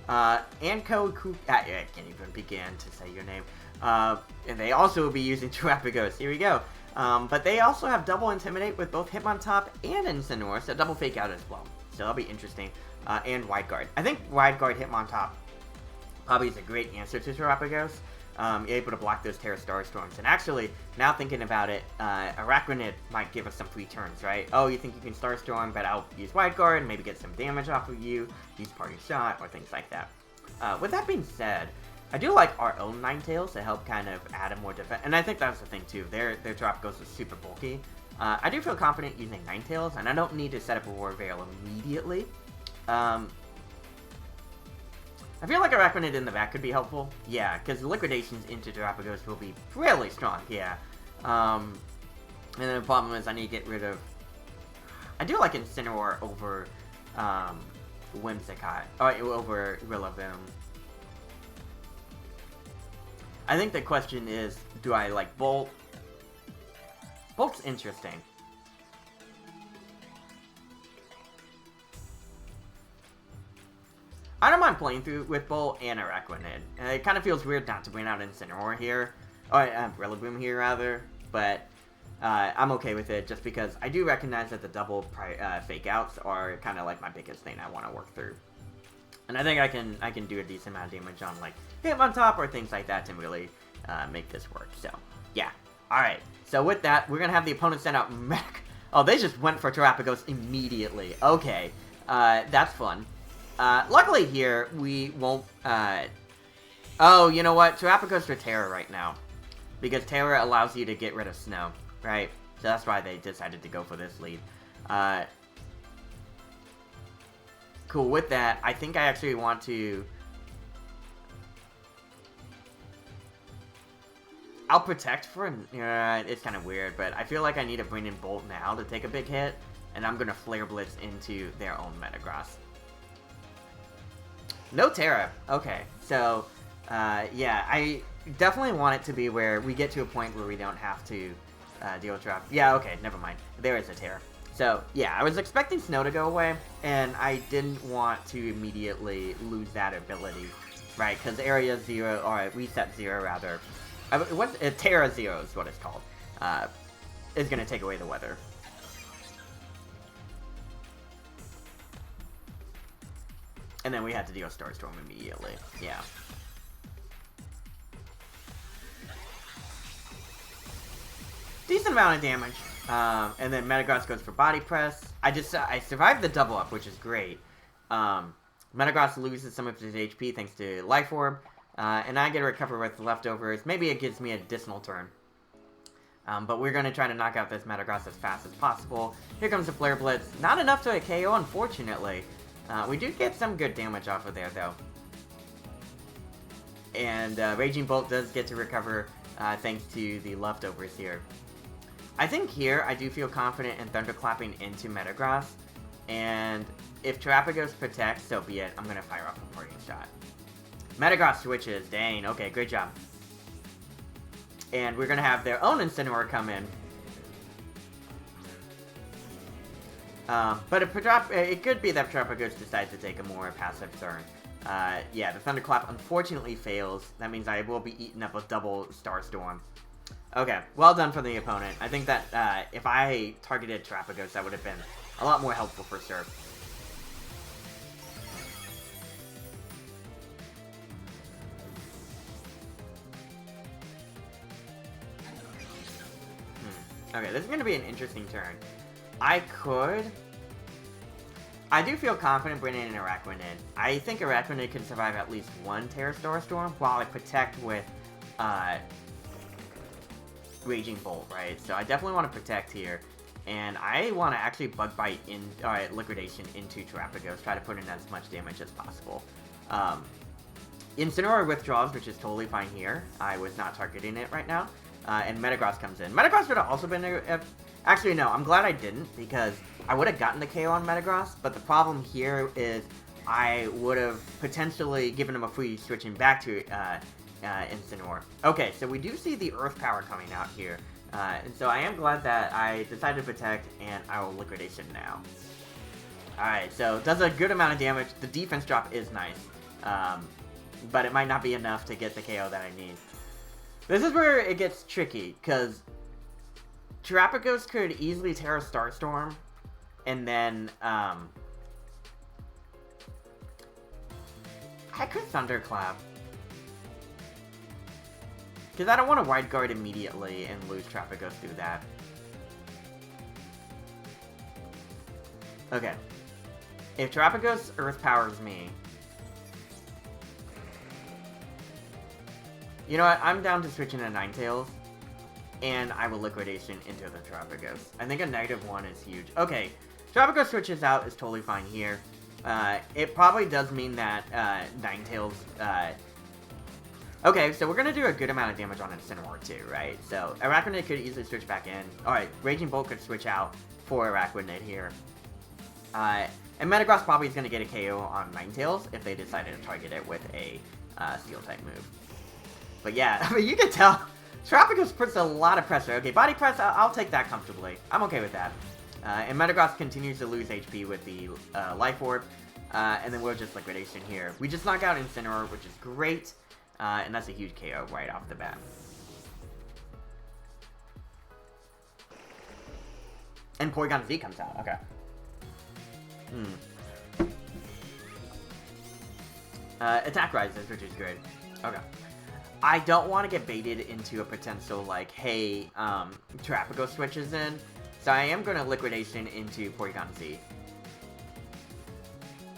and I can't even begin to say your name. And they also will be using Terapagos. Here we go. But they also have double Intimidate with both Hitmontop and Incineroar, so double Fake Out as well. So that'll be interesting. And Wide Guard. I think Wide Guard Hitmontop probably is a great answer to Terapagos. Able to block those Terra Star Storms. And actually, now thinking about it, Arachnid might give us some free turns, right? Oh, you think you can Star Storm, but I'll use Wide Guard and maybe get some damage off of you, use Party Shot, or things like that. With that being said, I do like our own Ninetales to help kind of add a more defense. And I think that's the thing too. Their drop goes is super bulky. I do feel confident using Ninetales, and I don't need to set up a War Veil immediately. I feel like Arachnid in the back could be helpful. Yeah, because Liquidations into Terapagos will be really strong, yeah. And then the problem is I need to get rid of... I do like Incineroar over Whimsicott. Or over Rillaboom. I think the question is, do I like Bolt? Bolt's interesting. I don't mind playing through with Bolt and Arachnid. It kind of feels weird not to bring out Incineroar here. Or Rillaboom here, rather. But I'm okay with it just because I do recognize that the double fake outs are kind of like my biggest thing I want to work through. And I think I can do a decent amount of damage on like Hitmontop or things like that to really make this work. So, yeah. Alright. So with that, we're going to have the opponent send out Mech. Oh, they just went for Terapagos immediately. Okay. That's fun. Luckily here, we won't, oh, you know what? Terapagos for Terra right now. Because Terra allows you to get rid of Snow, right? So that's why they decided to go for this lead. Cool, with that, I think I actually want to... I'll protect for... it's kind of weird, but I feel like I need to bring in Bolt now to take a big hit. And I'm going to Flare Blitz into their own Metagross. No Terra. Okay, so, yeah, I definitely want it to be where we get to a point where we don't have to deal with Trap. Yeah, okay, never mind. There is a Terra. So, yeah, I was expecting Snow to go away, and I didn't want to immediately lose that ability, right? Because Area 0, or Reset 0, rather. Terra 0 is what it's called. Is going to take away the weather. And then we had to deal Star Storm immediately. Yeah. Decent amount of damage. And then Metagross goes for Body Press. I survived the double up, which is great. Metagross loses some of his HP thanks to Life Orb. And I get to recover with leftovers. Maybe it gives me a additional turn. But we're going to try to knock out this Metagross as fast as possible. Here comes the Flare Blitz. Not enough to a KO, unfortunately. We do get some good damage off of there, though. And Raging Bolt does get to recover thanks to the leftovers here. I think here I do feel confident in Thunderclapping into Metagross. And if Terapagos protects, so be it. I'm going to fire off a Parting Shot. Metagross switches. Dang. Okay, great job. And we're going to have their own Incineroar come in. But it could be that Terapagos decides to take a more passive turn. Yeah, the Thunderclap unfortunately fails. That means I will be eaten up with double Star Storm. Okay, well done for the opponent. I think that if I targeted Terapagos, that would have been a lot more helpful for sure. Okay, this is going to be an interesting turn. I do feel confident bringing in Arachnid. I think Arachnid can survive at least one Terra Star Storm while I protect with Raging Bolt, right? So I definitely want to protect here. And I want to actually Bug Bite in Liquidation into Terapagos, try to put in as much damage as possible. Incineroar withdraws, which is totally fine here. I was not targeting it right now. And Metagross comes in. Metagross would have also been actually, no, I'm glad I didn't, because I would have gotten the KO on Metagross, but the problem here is I would have potentially given him a free switching back to Incineroar. Okay, so we do see the Earth Power coming out here, and so I am glad that I decided to protect, and I will Liquidation now. Alright, so does a good amount of damage. The defense drop is nice. But it might not be enough to get the KO that I need. This is where it gets tricky, because Terapagos could easily Terra Starstorm, and then, I could Thunderclap. Because I don't want to Wide Guard immediately and lose Terapagos through that. Okay. If Terapagos Earth Powers me... You know what? I'm down to switch into Ninetales. And I will Liquidation into the Terapagos. I think a -1 is huge. Okay. Terapagos switches out is totally fine here. It probably does mean that Ninetales... Okay, so we're going to do a good amount of damage on Incineroar too, right? So Araquanid could easily switch back in. Alright, Raging Bolt could switch out for Araquanid here. And Metagross probably is going to get a KO on Ninetales if they decided to target it with a Steel-type move. But yeah, I mean, you can tell, Terapagos puts a lot of pressure. Okay, Body Press, I'll take that comfortably. I'm okay with that. And Metagross continues to lose HP with the Life Orb. And then we'll just Liquidation here. We just knock out Incineroar, which is great. And that's a huge KO right off the bat. And Porygon Z comes out, okay. Attack rises, which is good. Okay. I don't want to get baited into a potential, like, hey, Terapagos switches in. So I am going to Liquidation into Porygon Z.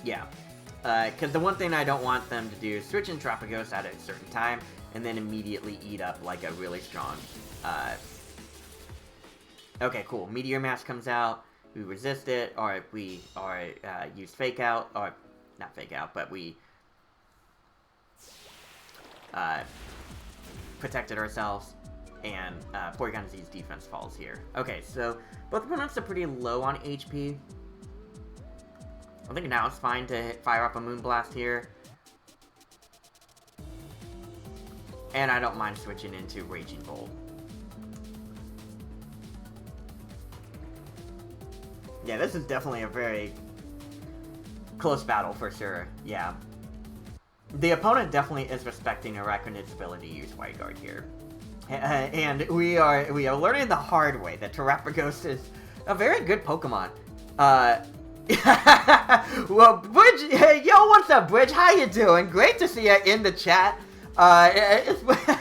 Yeah. Because the one thing I don't want them to do is switch in Terapagos at a certain time, and then immediately eat up, like, a really strong, Okay, cool. Meteor Mash comes out. We resist it, or we use Fake Out, or not Fake Out, but we protected ourselves, and Porygon Z's defense falls here. Okay, so both opponents are pretty low on HP. I think now it's fine to fire up a Moonblast here. And I don't mind switching into Raging Bolt. Yeah, this is definitely a very close battle for sure. Yeah. The opponent definitely is respecting Araquanid's ability to use Wide Guard here. And we are learning the hard way that Terapagos is a very good Pokemon. Well, Bridge, hey, yo, what's up, Bridge? How you doing? Great to see you in the chat.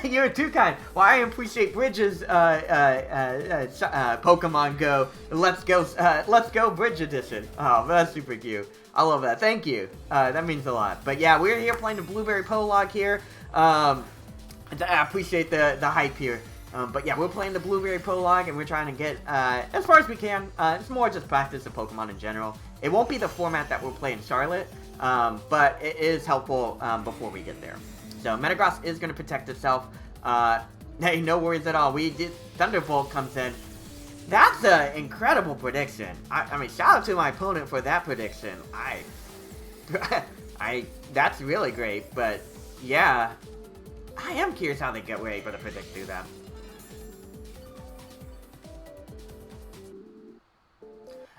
You're too kind. Well, I appreciate Bridge's Pokemon Go. Let's go, Bridge edition. Oh, that's super cute. I love that. Thank you. That means a lot. But yeah, we're here playing the Blueberry Prologue here. I appreciate the hype here. But yeah, we're playing the Blueberry Prologue, and we're trying to get as far as we can. It's more just practice of Pokemon in general. It won't be the format that we'll play in Charlotte, but it is helpful before we get there. So Metagross is going to protect itself. Hey, no worries at all. Thunderbolt comes in. That's an incredible prediction. I mean, shout out to my opponent for that prediction. That's really great. But yeah, I am curious how they were able to predict through that.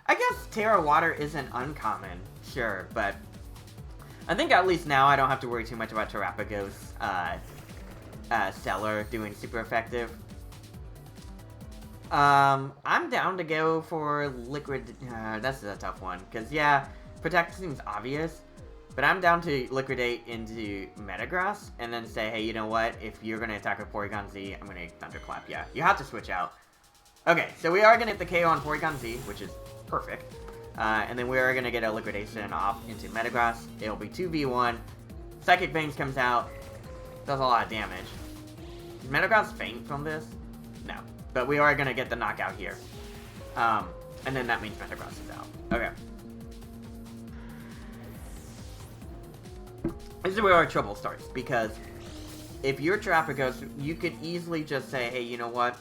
I guess Terra Water isn't uncommon, sure, but I think at least now I don't have to worry too much about Terapagos Stellar doing super effective. I'm down to go for Liquid. That's a tough one, because yeah, Protect seems obvious, but I'm down to Liquidate into Metagross and then say, hey, you know what? If you're going to attack with Porygon Z, I'm going to Thunderclap. Yeah, you have to switch out. Okay, so we are going to hit the KO on Porygon Z, which is perfect. And then we are going to get a Liquidation off into Metagross. It'll be 2v1. Psychic Veins comes out. Does a lot of damage. Does Metagross faint from this? No. But we are going to get the knockout here. And then that means Metagross is out. Okay. This is where our trouble starts. Because if you're Terapagos, you could easily just say, hey, you know what?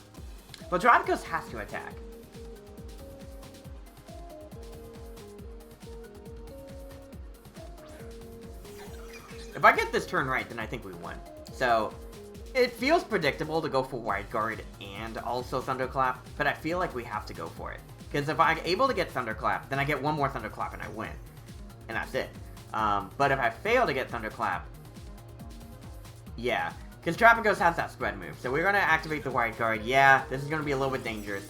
Well, Terapagos has to attack. If I get this turn right, then I think we won. So, it feels predictable to go for Wide Guard and also Thunderclap, but I feel like we have to go for it. Because if I'm able to get Thunderclap, then I get one more Thunderclap and I win. And that's it. But if I fail to get Thunderclap, yeah, because Trapagos has that spread move, so we're going to activate the Wide Guard. Yeah, this is going to be a little bit dangerous,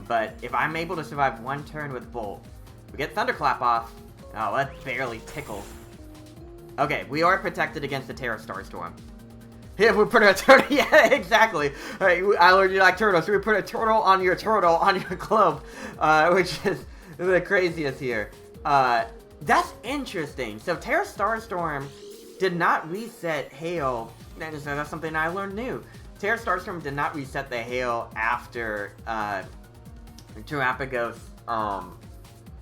but if I'm able to survive one turn with Bolt, we get Thunderclap off. Oh, that barely tickles. Okay, we are protected against the Terra Starstorm. Yeah, we put a turtle. Yeah, exactly. All right, I learned you like turtles, so we put a turtle on your globe, which is the craziest here. That's interesting. So Terra Starstorm did not reset Hail. That's something I learned new. Terra Starstorm did not reset the Hail after Terapagos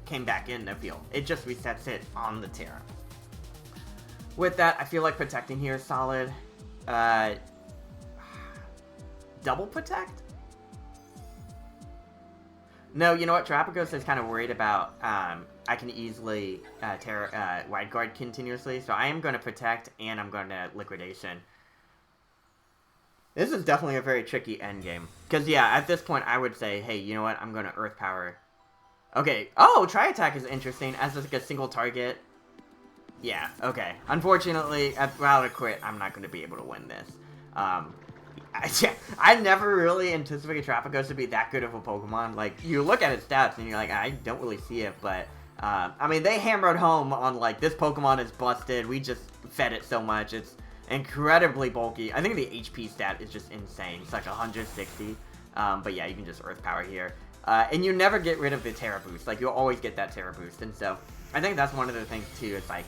came back in the field. It just resets it on the Terra. With that, I feel like protecting here is solid. Double protect? No, you know what? Terapagos is kind of worried about I can easily Wide Guard continuously, so I am going to protect and I'm going to liquidation. This is definitely a very tricky endgame. Because, yeah, at this point, I would say, hey, you know what? I'm going to Earth Power. Okay. Oh, Tri-Attack is interesting as like a single target. Yeah, okay. Unfortunately, without a crit, I'm not going to be able to win this. I never really anticipated Trapagos to be that good of a Pokemon. Like, you look at its stats and you're like, I don't really see it, but... I mean, they hammered home on, like, this Pokemon is busted. We just fed it so much. It's incredibly bulky. I think the HP stat is just insane. It's like 160. But yeah, you can just Earth Power here. And you never get rid of the Terra Boost. Like, you'll always get that Terra Boost. And so, I think that's one of the things, too. It's like,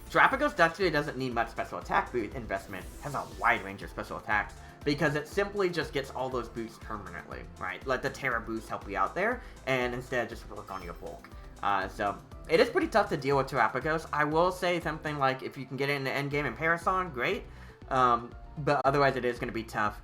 Terapagos actually doesn't need much special attack boot investment. It has a wide range of special attacks. Because it simply just gets all those boosts permanently, right? Let the Terra Boost help you out there. And instead, just work on your bulk. So, it is pretty tough to deal with Terapagos. I will say something like, if you can get it in the endgame in Parasan, great. But otherwise, it is going to be tough.